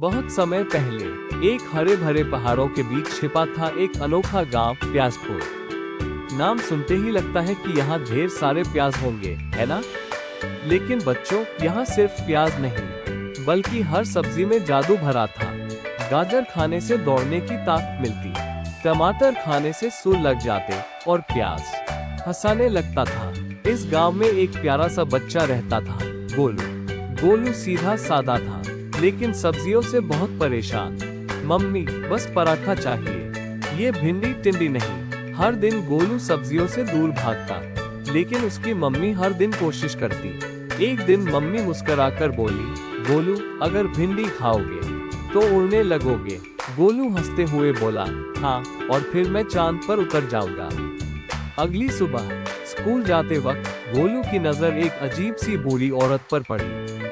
बहुत समय पहले एक हरे भरे पहाड़ों के बीच छिपा था एक अनोखा गांव प्याजपुर। नाम सुनते ही लगता है कि यहाँ ढेर सारे प्याज होंगे, है ना? लेकिन बच्चों, यहाँ सिर्फ प्याज नहीं बल्कि हर सब्जी में जादू भरा था। गाजर खाने से दौड़ने की ताकत मिलती, टमाटर खाने से सुर लग जाते और प्याज हंसाने लगता था। इस गांव में एक प्यारा सा बच्चा रहता था, गोलू। गोलू सीधा सादा था लेकिन सब्जियों से बहुत परेशान। मम्मी, बस पराठा चाहिए, ये भिंडी टिंडी नहीं। हर दिन गोलू सब्जियों से दूर भागता लेकिन उसकी मम्मी हर दिन कोशिश करती। एक दिन मम्मी मुस्कुराकर बोली, गोलू, अगर भिंडी खाओगे तो उड़ने लगोगे। गोलू हंसते हुए बोला, हाँ, और फिर मैं चांद पर उतर जाऊंगा। अगली सुबह स्कूल जाते वक्त गोलू की नजर एक अजीब सी बूढ़ी औरत पर पड़ी।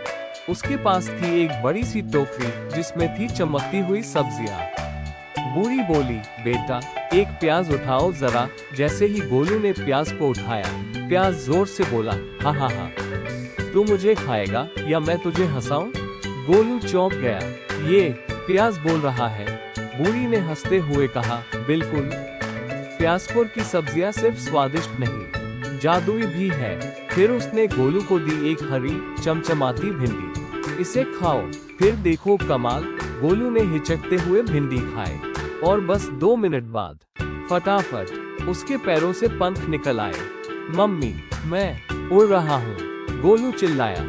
उसके पास थी एक बड़ी सी टोकरी जिसमें थी चमकती हुई सब्जियां। बूढ़ी बोली, बेटा, एक प्याज उठाओ जरा। जैसे ही गोलू ने प्याज को उठाया, प्याज जोर से बोला, हाँ हाँ हाँ, तू मुझे खाएगा या मैं तुझे हंसाऊं? गोलू चौंक गया, ये प्याज बोल रहा है। बूढ़ी ने हंसते हुए कहा, बिल्कुल, प्याजपुर की सब्जियां सिर्फ स्वादिष्ट नहीं, जादुई भी है। फिर उसने गोलू को दी एक हरी चमचमाती भिंडी। इसे खाओ, फिर देखो कमाल। गोलू ने हिचकते हुए भिंडी खाए और बस 2 मिनट बाद फटाफट उसके पैरों से पंख निकल आए। मम्मी, मैं उड़ रहा हूँ, गोलू चिल्लाया।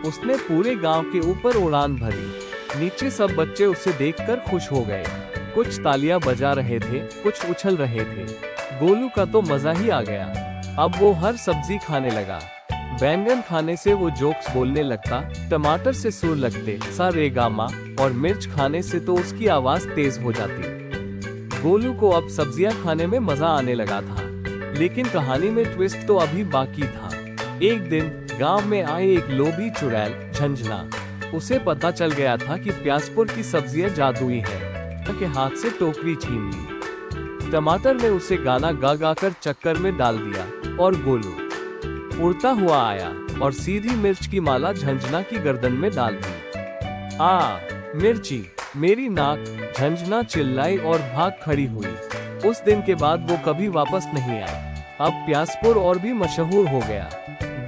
उसने पूरे गांव के ऊपर उड़ान भरी। नीचे सब बच्चे उसे देखकर खुश हो गए। कुछ तालियां बजा रहे थे, कुछ उछल रहे थे। गोलू का तो मजा ही आ गया। अब वो हर सब्जी खाने लगा। बैंगन खाने से वो जोक्स बोलने लगता, टमाटर से सुर लगते सा रे गा मा, और मिर्च खाने से तो उसकी आवाज तेज हो जाती। गोलू को अब सब्जियां खाने में मजा आने लगा था, लेकिन कहानी में ट्विस्ट तो अभी बाकी था। एक दिन गांव में आए एक लोभी चुड़ैल झंझना। उसे पता चल गया था कि प्याजपुर की सब्जियां जादुई है, के हाथ से टोकरी छीन ली। टमाटर ने उसे गाना गा गा कर चक्कर में डाल दिया और गोलू उड़ता हुआ आया और सीधी मिर्च की माला झंझना की गर्दन में डाल दी। आ मिर्ची, मेरी नाक, झंझना चिल्लाई और भाग खड़ी हुई। उस दिन के बाद वो कभी वापस नहीं आई। अब प्याजपुर और भी मशहूर हो गया।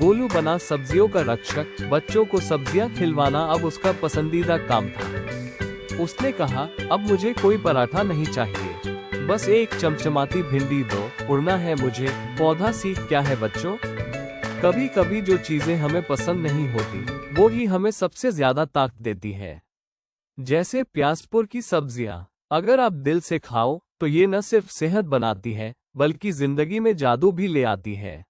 गोलू बना सब्जियों का रक्षक। बच्चों को सब्जियां खिलवाना अब उसका पसंदीदा काम था। उसने कहा, अब मुझे कोई पराठा नहीं चाहिए, बस एक चमचमाती भिंडी दो। उड़ना है मुझे, पौधा सीख क्या है बच्चों? कभी कभी जो चीजें हमें पसंद नहीं होती वो ही हमें सबसे ज्यादा ताकत देती है। जैसे प्याजपुर की सब्जियां, अगर आप दिल से खाओ तो ये न सिर्फ सेहत बनाती है बल्कि जिंदगी में जादू भी ले आती है।